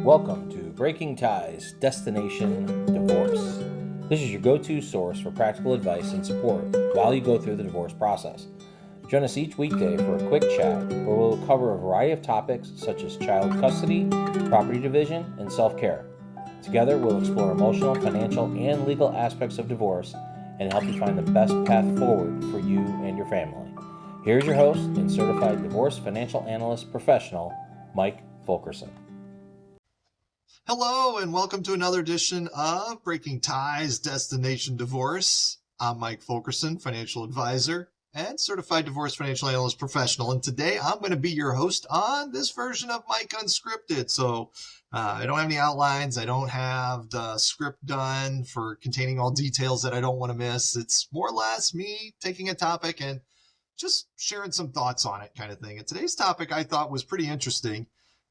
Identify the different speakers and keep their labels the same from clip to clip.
Speaker 1: Welcome to Breaking Ties, Destination Divorce. This is your go-to source for practical advice and support while you go through the divorce process. Join us each weekday for a quick chat where we'll cover a variety of topics such as child custody, property division, and self-care. Together, we'll explore emotional, financial, and legal aspects of divorce and help you find the best path forward for you and your family. Here's your host and Certified Divorce Financial Analyst professional, Mike Fulkerson.
Speaker 2: Hello, and welcome to another edition of Breaking Ties, Destination Divorce. I'm Mike Fulkerson, financial advisor and certified divorce financial analyst professional. And today I'm going to be your host on this version of Mike Unscripted. So I don't have any outlines. I don't have the script done for containing all details that I don't want to miss. It's more or less me taking a topic and just sharing some thoughts on it kind of thing. And today's topic I thought was pretty interesting.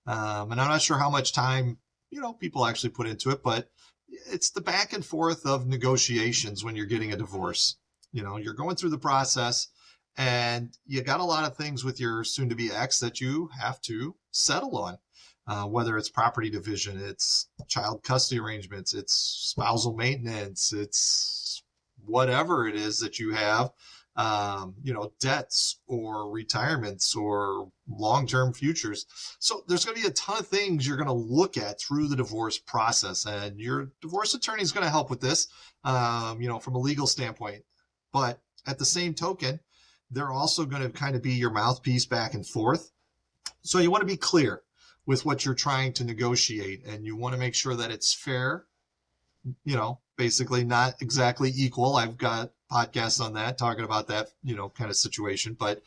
Speaker 2: And I'm not sure how much time people actually put into it, but it's the back and forth of negotiations when you're getting a divorce. You're going through the process and you got a lot of things with your soon-to-be ex that you have to settle on, whether it's property division, it's child custody arrangements, it's spousal maintenance, it's whatever it is that you have, debts or retirements or long-term futures. So there's going to be a ton of things you're going to look at through the divorce process, and your divorce attorney is going to help with this, from a legal standpoint. But at the same token, they're also going to kind of be your mouthpiece back and forth. So you want to be clear with what you're trying to negotiate, and you want to make sure that it's fair, basically not exactly equal. I've got podcasts on that talking about that, kind of situation. But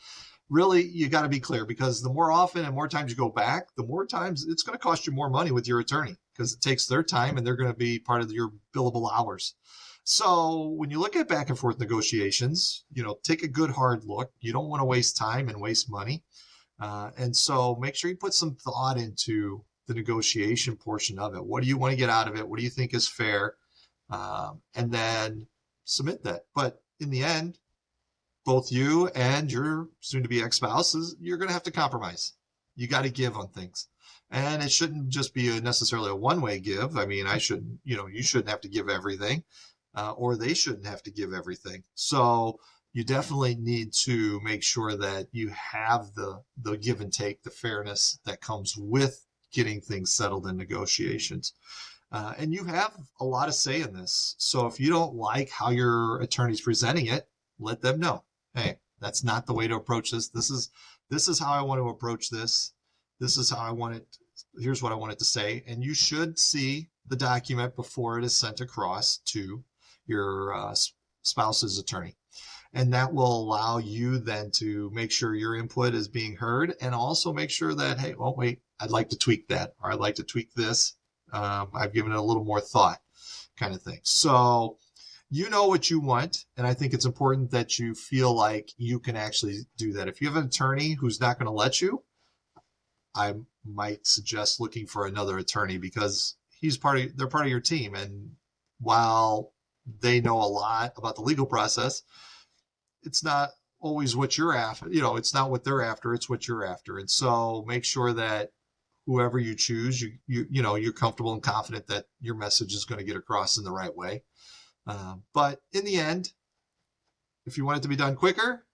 Speaker 2: really, you got to be clear, because the more often and more times you go back, the more times it's going to cost you more money with your attorney, because it takes their time and they're going to be part of your billable hours. So when you look at back and forth negotiations, take a good hard look. You don't want to waste time and waste money. And so make sure you put some thought into the negotiation portion of it. What do you want to get out of it? What do you think is fair? And then submit that. But in the end, both you and your soon-to-be ex-spouses, you're going to have to compromise. You got to give on things. And it shouldn't just be necessarily a one-way give. I mean, you shouldn't have to give everything, or they shouldn't have to give everything. So you definitely need to make sure that you have the give and take, the fairness that comes with getting things settled in negotiations. And you have a lot of say in this. So if you don't like how your attorney's presenting it, let them know. Hey, that's not the way to approach this. This is how I want to approach this. This is how I want it. Here's what I want it to say. And you should see the document before it is sent across to your spouse's attorney. And that will allow you then to make sure your input is being heard, and also make sure that, hey, oh, wait, I'd like to tweak that, or I'd like to tweak this. I've given it a little more thought, kind of thing. So you know what you want, and I think it's important that you feel like you can actually do that. If you have an attorney who's not going to let you, I might suggest looking for another attorney, because they're part of your team. And while they know a lot about the legal process, it's not always what you're after. It's not what they're after, it's what you're after. And so make sure that whoever you choose, you're comfortable and confident that your message is going to get across in the right way. But in the end, if you want it to be done quicker,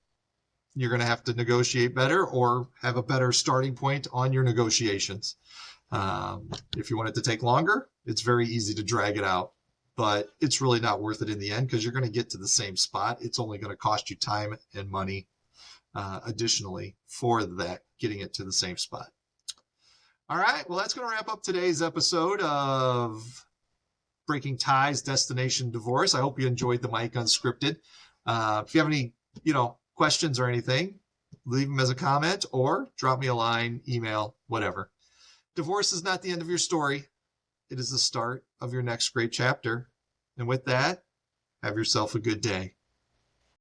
Speaker 2: you're going to have to negotiate better or have a better starting point on your negotiations. If you want it to take longer, it's very easy to drag it out, but it's really not worth it in the end, because you're going to get to the same spot. It's only going to cost you time and money additionally for that, getting it to the same spot. All right, well, that's going to wrap up today's episode of Breaking Ties, Destination Divorce. I hope you enjoyed the Mike Unscripted. If you have any, questions or anything, leave them as a comment or drop me a line, email, whatever. Divorce is not the end of your story. It is the start of your next great chapter. And with that, have yourself a good day.